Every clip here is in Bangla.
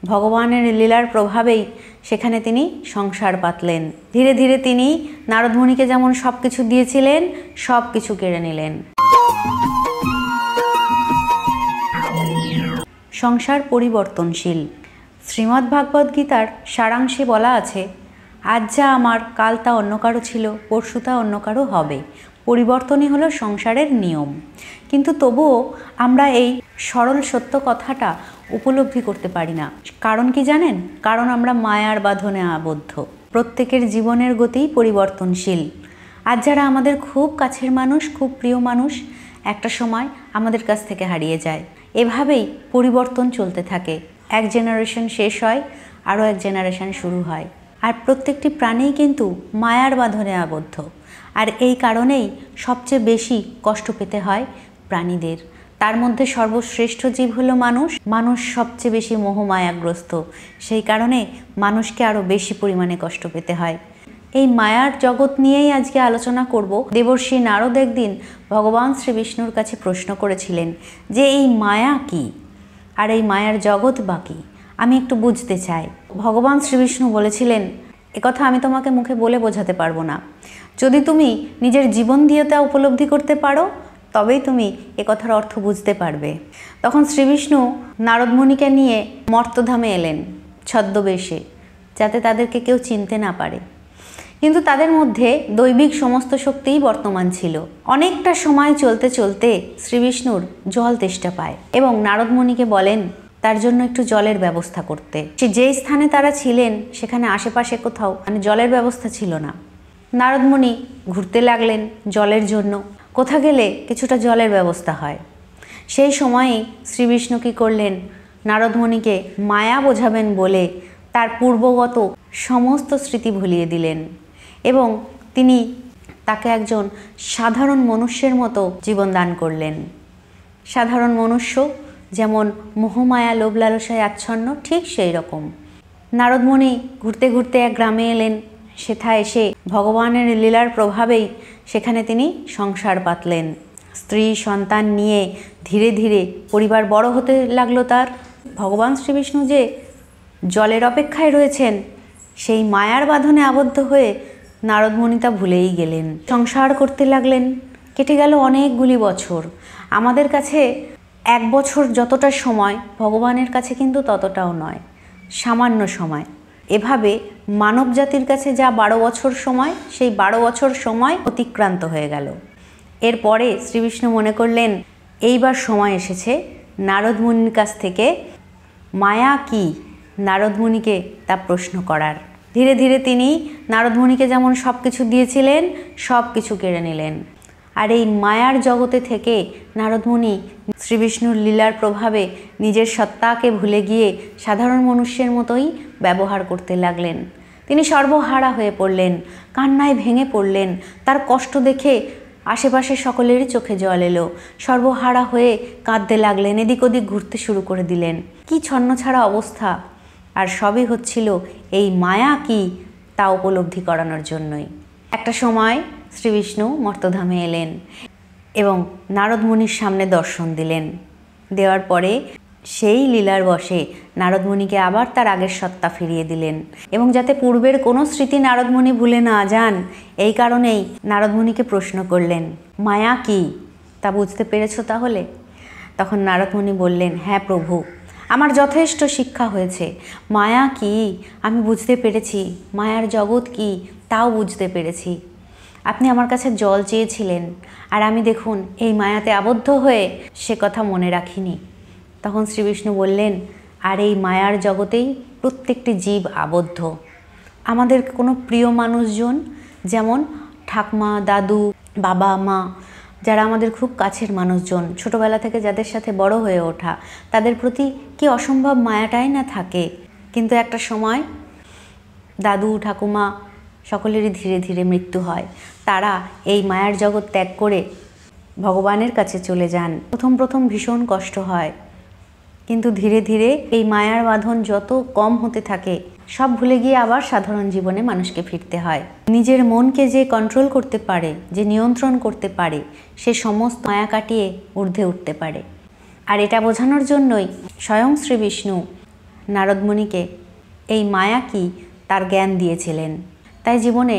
ভগবানের লীলার প্রভাবেই সেখানে তিনি সংসার পাতলেন। ধীরে ধীরে তিনি নারদমুনিকে যেমন সব কিছু দিয়েছিলেন, সব কিছু কেড়ে নিলেন। সংসার পরিবর্তনশীল। শ্রীমদ্ভাগবত গীতার সারাংশে বলা আছে, আজ যা আমার, কাল তা অন্য কারো ছিল, পরশু তা অন্য কারো হবে। পরিবর্তনই হলো সংসারের নিয়ম। কিন্তু তবুও আমরা এই সরল সত্য কথাটা উপলব্ধি করতে পারি না। কারণ কি জানেন? কারণ আমরা মায়ার বাঁধনে আবদ্ধ। প্রত্যেকের জীবনের গতি পরিবর্তনশীল। আজ যারা আমাদের খুব কাছের মানুষ, খুব প্রিয় মানুষ, একটা সময় আমাদের কাছ থেকে হারিয়ে যায়। এভাবেই পরিবর্তন চলতে থাকে। এক জেনারেশন শেষ হয়, আরও এক জেনারেশন শুরু হয়। আর প্রত্যেকটি প্রাণীই কিন্তু মায়ার বাঁধনে আবদ্ধ। আর এই কারণেই সবচেয়ে বেশি কষ্ট পেতে হয় প্রাণীদের। তার মধ্যে সর্বশ্রেষ্ঠ জীব হলো মানুষ। মানুষ সবচেয়ে বেশি মোহমায়াগ্রস্ত। সেই কারণে মানুষকে আরও বেশি পরিমাণে কষ্ট পেতে হয়। এই মায়ার জগৎ নিয়েই আজকে আলোচনা করব। দেবর্ষি নারদ একদিন ভগবান শ্রী বিষ্ণুর কাছে প্রশ্ন করেছিলেন যে এই মায়া কি, আর এই মায়ার জগৎ বা কী, আমি একটু বুঝতে চাই। ভগবান শ্রীবিষ্ণু বলেছিলেন, একথা আমি তোমাকে মুখে বলে বোঝাতে পারবো না। যদি তুমি নিজের জীবন দিয়ে তা উপলব্ধি করতে পারো, তবেই তুমি একথার অর্থ বুঝতে পারবে। তখন শ্রীবিষ্ণু নারদমুনিকে নিয়ে মর্তধামে এলেন ছদ্মবেশে, যাতে তাদেরকে কেউ চিনতে না পারে। কিন্তু তাদের মধ্যে দৈবিক সমস্ত শক্তিই বর্তমান ছিল। অনেকটা সময় চলতে চলতে শ্রীবিষ্ণুর জল তেষ্টা পায় এবং নারদমুনিকে বলেন তার জন্য একটু জলের ব্যবস্থা করতে। যে স্থানে তারা ছিলেন সেখানে আশেপাশে কোথাও জলের ব্যবস্থা ছিল না। নারদমুনি ঘুরতে লাগলেন জলের জন্য। কোথা গেলে কিছুটা জলের ব্যবস্থা হয়। সেই সময়েই শ্রীবিষ্ণু কী করলেন, নারদমুনিকে মায়া বোঝাবেন বলে তার পূর্বগত সমস্ত স্মৃতি ভুলিয়ে দিলেন এবং তিনি তাকে একজন সাধারণ মনুষ্যের মতো জীবন দান করলেন। সাধারণ মনুষ্য যেমন মোহমায়া লোভ লালসায় আচ্ছন্ন, ঠিক সেই রকম নারদমুনি ঘুরতে ঘুরতে এক গ্রামে এলেন। সেথা এসে ভগবানের লীলার প্রভাবেই সেখানে তিনি সংসার পাতলেন। স্ত্রী সন্তান নিয়ে ধীরে ধীরে পরিবার বড় হতে লাগলো তার। ভগবান শ্রীবিষ্ণু যে জলের অপেক্ষায় রয়েছেন, সেই মায়ার বাঁধনে আবদ্ধ হয়ে নারদমুনি তা ভুলেই গেলেন। সংসার করতে লাগলেন। কেটে গেল অনেকগুলি বছর। আমাদের কাছে এক বছর যতটা সময়, ভগবানের কাছে কিন্তু ততটাও নয়, সামান্য সময়। এভাবে মানব জাতির কাছে যা 12 বছর সময়, সেই 12 বছর সময় অতিক্রান্ত হয়ে গেল। এরপরে শ্রীবিষ্ণু মনে করলেন এইবার সময় এসেছে নারদমুনির কাছ থেকে মায়া কি, নারদমুনিকে তা প্রশ্ন করার। ধীরে ধীরে তিনি নারদমুনিকে যেমন সব কিছু দিয়েছিলেন, সব কিছু কেড়ে নিলেন। আর এই মায়ার জগতে থেকে নারদমুনি শ্রীবিষ্ণুর লীলার প্রভাবে নিজের সত্তাকে ভুলে গিয়ে সাধারণ মনুষ্যের মতোই ব্যবহার করতে লাগলেন। তিনি সর্বহারা হয়ে পড়লেন, কান্নায় ভেঙে পড়লেন। তার কষ্ট দেখে আশেপাশে সকলেরই চোখে জল এলো। সর্বহারা হয়ে কাঁদতে লাগলেন, এদিক ওদিক ঘুরতে শুরু করে দিলেন। কি ছন্নছাড়া অবস্থা! আর সবই হচ্ছিল এই মায়া কি তা উপলব্ধি করানোর জন্যই। একটা সময় শ্রীবিষ্ণু মর্তধামে এলেন এবং নারদমুনির সামনে দর্শন দিলেন। দেওয়ার পরে সেই লীলার বশে নারদমুনিকে আবার তার আগের সত্তা ফিরিয়ে দিলেন এবং যাতে পূর্বের কোনো স্মৃতি নারদমুনি ভুলে না যান, এই কারণেই নারদমুনিকে প্রশ্ন করলেন, মায়া কি তা বুঝতে পেরেছো তাহলে? তখন নারদমুনি বললেন, হ্যাঁ প্রভু, আমার যথেষ্ট শিক্ষা হয়েছে। মায়া কি আমি বুঝতে পেরেছি, মায়ার জগৎ কি তাও বুঝতে পেরেছি। আপনি আমার কাছে জল চেয়েছিলেন, আর আমি দেখুন এই মায়াতে আবদ্ধ হয়ে সে কথা মনে রাখিনি। তখন শ্রীবিষ্ণু বললেন, আর এই মায়ার জগতেই প্রত্যেকটি জীব আবদ্ধ। আমাদের কোনো প্রিয় মানুষজন, যেমন ঠাকমা, দাদু, বাবা, মা, যারা আমাদের খুব কাছের মানুষজন, ছোটবেলা থেকে যাদের সাথে বড় হয়ে ওঠা, তাদের প্রতি কি অসম্ভব মায়াটাই না থাকে। কিন্তু একটা সময় দাদু, ঠাকুমা সকলেরই ধীরে ধীরে মৃত্যু হয়। তারা এই মায়ার জগৎ ত্যাগ করে ভগবানের কাছে চলে যান। প্রথম প্রথম ভীষণ কষ্ট হয়, কিন্তু ধীরে ধীরে এই মায়ার বাঁধন যত কম হতে থাকে, সব ভুলে গিয়ে আবার সাধারণ জীবনে মানুষকে ফিরতে হয়। নিজের মনকে যে কন্ট্রোল করতে পারে, যে নিয়ন্ত্রণ করতে পারে, সে সমস্ত মায়া কাটিয়ে ঊর্ধ্বে উঠতে পারে। আর এটা বোঝানোর জন্যই স্বয়ং শ্রী বিষ্ণু নারদমুনিকে এই মায়া কি তার জ্ঞান দিয়েছিলেন। তাই জীবনে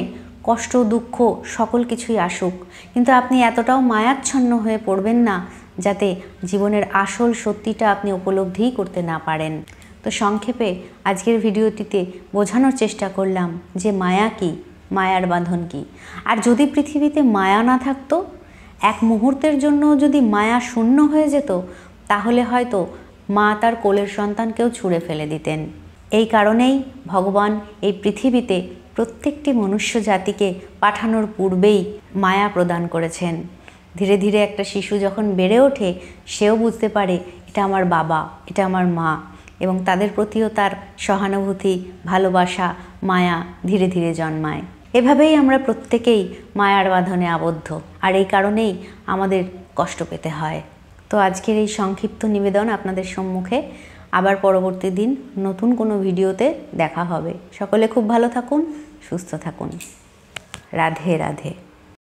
কষ্ট দুঃখ সকল কিছুই আসুক, কিন্তু আপনি এতটাও মায়াচ্ছন্ন হয়ে পড়বেন না যাতে জীবনের আসল সত্যিটা আপনি উপলব্ধিই করতে না পারেন। তো সংক্ষেপে আজকের ভিডিওটিতে বোঝানোর চেষ্টা করলাম যে মায়া কি, মায়ার বাঁধন কি। আর যদি পৃথিবীতে মায়া না থাকতো, এক মুহূর্তের জন্য যদি মায়া শূন্য হয়ে যেত, তাহলে হয়তো মা তার কোলের সন্তানকেও ছুঁড়ে ফেলে দিতেন। এই কারণেই ভগবান এই পৃথিবীতে প্রত্যেকটি মনুষ্য জাতিকে পাঠানোর পূর্বেই মায়া প্রদান করেছেন। ধীরে ধীরে একটা শিশু যখন বেড়ে ওঠে, সেও বুঝতে পারে এটা আমার বাবা, এটা আমার মা, এবং তাদের প্রতিও তার সহানুভূতি, ভালোবাসা, মায়া ধীরে ধীরে জন্মায়। এভাবেই আমরা প্রত্যেকেই মায়ার বাঁধনে আবদ্ধ, আর এই কারণেই আমাদের কষ্ট পেতে হয়। তো আজকের এই সংক্ষিপ্ত নিবেদন আপনাদের সম্মুখে। আবার পরবর্তী দিন নতুন কোনো ভিডিওতে দেখা হবে। সকলে খুব ভালো থাকুন, সুস্থ থাকুন। রাধে রাধে।